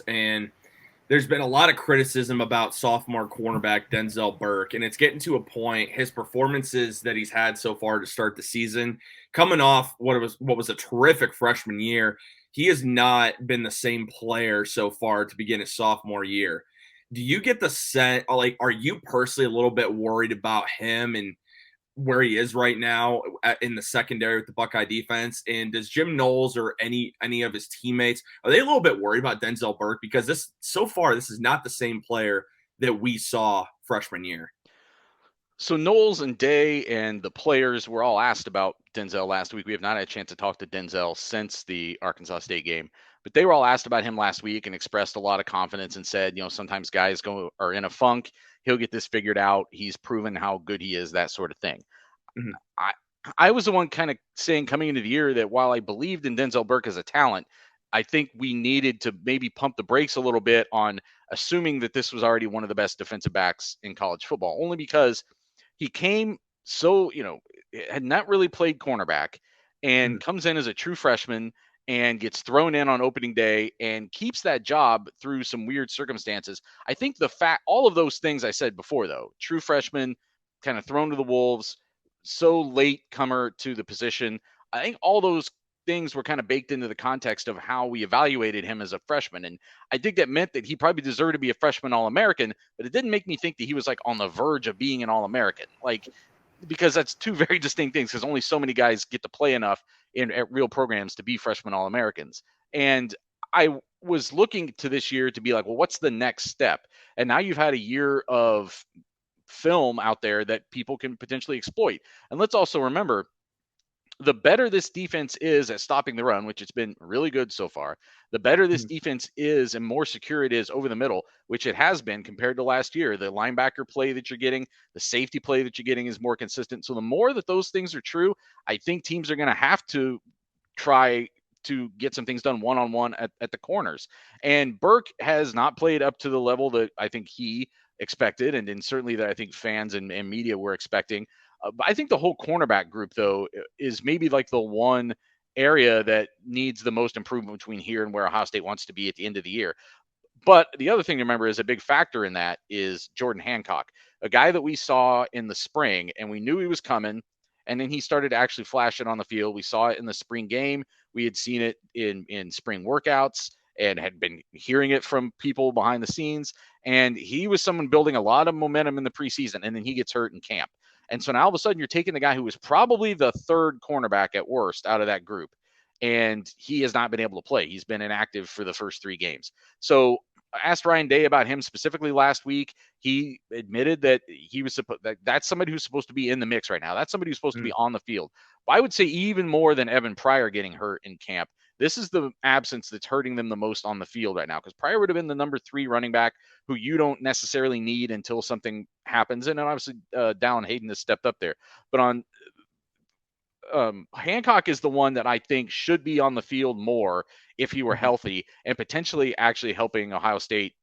and there's been a lot of criticism about sophomore cornerback Denzel Burke, and it's getting to a point. His performances that he's had so far to start the season, coming off what was a terrific freshman year, he has not been the same player so far to begin his sophomore year. Do you get the sense, like, are you personally a little bit worried about him and where he is right now in the secondary with the Buckeye defense? And does Jim Knowles or any of his teammates, are they a little bit worried about Denzel Burke? Because this is not the same player that we saw freshman year. So Knowles and Day and the players were all asked about Denzel last week. We have not had a chance to talk to Denzel since the Arkansas State game, but they were all asked about him last week and expressed a lot of confidence and said, sometimes guys are in a funk. He'll get this figured out. He's proven how good he is, that sort of thing. Mhm. I was the one kind of saying coming into the year that while I believed in Denzel Burke as a talent, I think we needed to maybe pump the brakes a little bit on assuming that this was already one of the best defensive backs in college football, only because he came had not really played cornerback and Mhm. comes in as a true freshman and gets thrown in on opening day and keeps that job through some weird circumstances. I think all of those things I said before, though, true freshman, kind of thrown to the wolves, so late comer to the position. I think all those things were kind of baked into the context of how we evaluated him as a freshman. And I think that meant that he probably deserved to be a freshman All-American, but it didn't make me think that he was like on the verge of being an All-American. Because that's two very distinct things, because only so many guys get to play enough at real programs to be freshman All-Americans. And I was looking to this year to be like, well, what's the next step? And now you've had a year of film out there that people can potentially exploit. And let's also remember, the better this defense is at stopping the run, which it's been really good so far, the better this Mhm. defense is and more secure it is over the middle, which it has been compared to last year. The linebacker play that you're getting, the safety play that you're getting is more consistent. So the more that those things are true, I think teams are going to have to try to get some things done one-on-one at the corners. And Burke has not played up to the level that I think he expected, and certainly that I think fans and media were expecting. But I think the whole cornerback group, though, is maybe like the one area that needs the most improvement between here and where Ohio State wants to be at the end of the year. But the other thing to remember is a big factor in that is Jordan Hancock, a guy that we saw in the spring, and we knew he was coming. And then he started to actually flash it on the field. We saw it in the spring game. We had seen it in spring workouts and had been hearing it from people behind the scenes. And he was someone building a lot of momentum in the preseason, and then he gets hurt in camp. And so now all of a sudden you're taking the guy who was probably the third cornerback at worst out of that group, and he has not been able to play. He's been inactive for the first 3 games. So I asked Ryan Day about him specifically last week. He admitted that that's somebody who's supposed to be in the mix right now. That's somebody who's supposed to be Mhm. on the field. But I would say even more than Evan Pryor getting hurt in camp, this is the absence that's hurting them the most on the field right now, because Pryor would have been the number 3 running back who you don't necessarily need until something happens. And then obviously Dallin Hayden has stepped up there. But on Hancock is the one that I think should be on the field more if he were Mhm. healthy, and potentially actually helping Ohio State,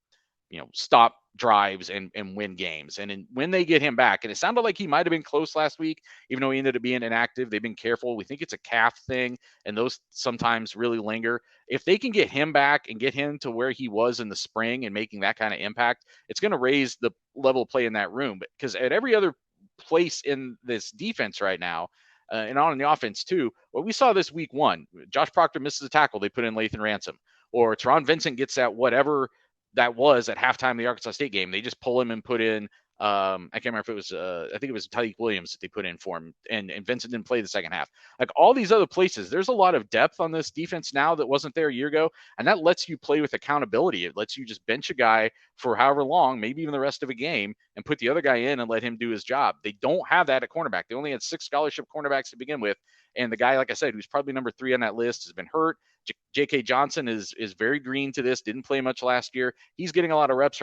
stop drives and win games. And when they get him back, and it sounded like he might have been close last week, even though he ended up being inactive. They've been careful. We think it's a calf thing, and those sometimes really linger. If they can get him back and get him to where he was in the spring and making that kind of impact, it's going to raise the level of play in that room. Because at every other place in this defense right now, and on the offense too, what we saw this week 1, Josh Proctor misses a tackle, they put in Lathan Ransom, or Teron Vincent gets that whatever that was at halftime of the Arkansas State game. They just pull him and put in, I can't remember if it was, I think it was Tyreek Williams that they put in for him, and Vincent didn't play the second half. Like all these other places, there's a lot of depth on this defense now that wasn't there a year ago, and that lets you play with accountability. It lets you just bench a guy for however long, maybe even the rest of a game, and put the other guy in and let him do his job. They don't have that at cornerback. They only had 6 scholarship cornerbacks to begin with, and the guy, like I said, who's probably number 3 on that list, has been hurt. J.K. Johnson is very green to this, didn't play much last year. He's getting a lot of reps